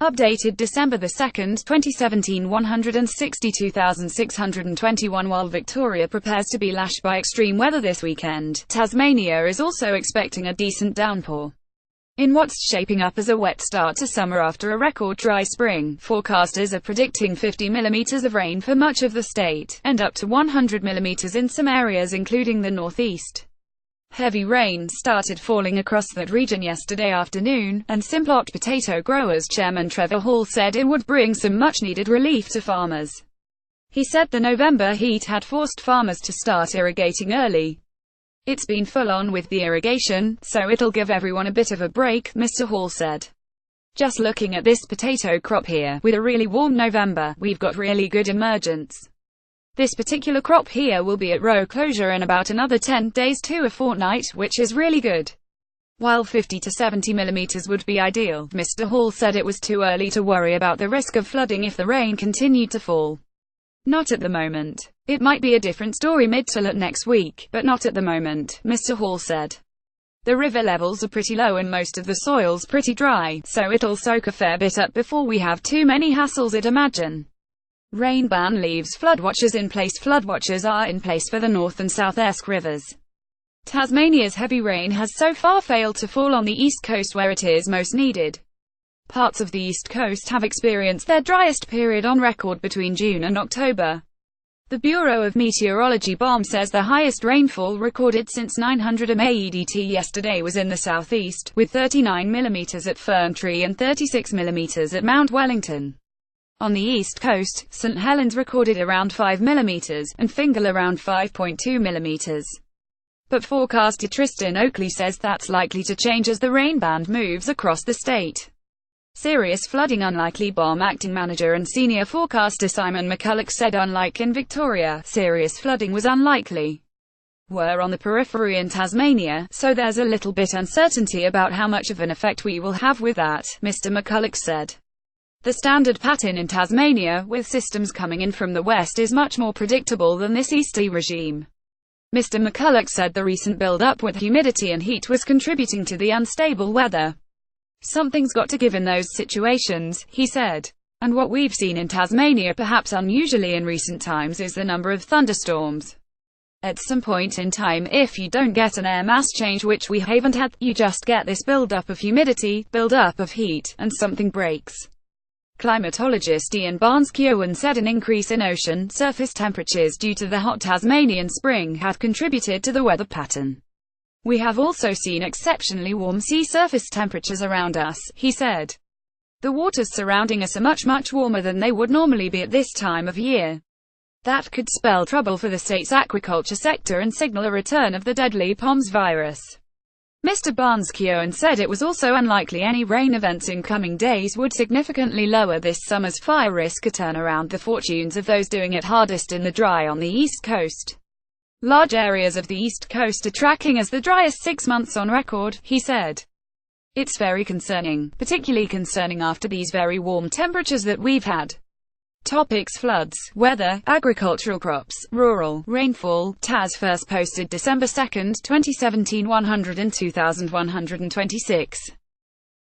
Updated December 2, 2017, 162,621. While Victoria prepares to be lashed by extreme weather this weekend, Tasmania is also expecting a decent downpour. In what's shaping up as a wet start to summer after a record dry spring, forecasters are predicting 50 mm of rain for much of the state, and up to 100 mm in some areas including the northeast. Heavy rain started falling across that region yesterday afternoon, and Simplot potato growers chairman Trevor Hall said it would bring some much-needed relief to farmers. He said the November heat had forced farmers to start irrigating early. It's been full-on with the irrigation, so it'll give everyone a bit of a break, Mr. Hall said. Just looking at this potato crop here, with a really warm November, we've got really good emergence. This particular crop here will be at row closure in about another 10 days to a fortnight, which is really good. While 50 to 70 mm would be ideal, Mr. Hall said it was too early to worry about the risk of flooding if the rain continued to fall. Not at the moment. It might be a different story mid to late next week, but not at the moment, Mr. Hall said. The river levels are pretty low and most of the soil's pretty dry, so it'll soak a fair bit up before we have too many hassles, I'd imagine. Rain ban leaves floodwatchers in place. Floodwatchers are in place for the North and South Esk rivers. Tasmania's heavy rain has so far failed to fall on the east coast where it is most needed. Parts of the east coast have experienced their driest period on record between June and October. The Bureau of Meteorology BOM says the highest rainfall recorded since 900 AEDT yesterday was in the southeast, with 39 mm at Ferntree and 36 mm at Mount Wellington. On the east coast, St Helens recorded around 5 mm, and Fingal around 5.2 mm. But forecaster Tristan Oakley says that's likely to change as the rain band moves across the state. Serious flooding unlikely. BOM acting manager and senior forecaster Simon McCulloch said unlike in Victoria, serious flooding was unlikely. We're on the periphery in Tasmania, so there's a little bit uncertainty about how much of an effect we will have with that, Mr. McCulloch said. The standard pattern in Tasmania, with systems coming in from the west, is much more predictable than this easterly regime. Mr. McCulloch said the recent build-up with humidity and heat was contributing to the unstable weather. Something's got to give in those situations, he said. And what we've seen in Tasmania, perhaps unusually in recent times, is the number of thunderstorms. At some point in time, if you don't get an air mass change, which we haven't had, you just get this build-up of humidity, build-up of heat, and something breaks. Climatologist Ian Barnes-Keown said an increase in ocean surface temperatures due to the hot Tasmanian spring had contributed to the weather pattern. We have also seen exceptionally warm sea surface temperatures around us, he said. The waters surrounding us are much warmer than they would normally be at this time of year. That could spell trouble for the state's aquaculture sector and signal a return of the deadly POMS virus. Mr. Barnes-Keown said it was also unlikely any rain events in coming days would significantly lower this summer's fire risk or turn around the fortunes of those doing it hardest in the dry on the east coast. Large areas of the east coast are tracking as the driest 6 months on record, he said. It's very concerning, particularly concerning after these very warm temperatures that we've had. Topics: floods, weather, agricultural crops, rural, rainfall. Tas first posted December 2, 2017, 102,126.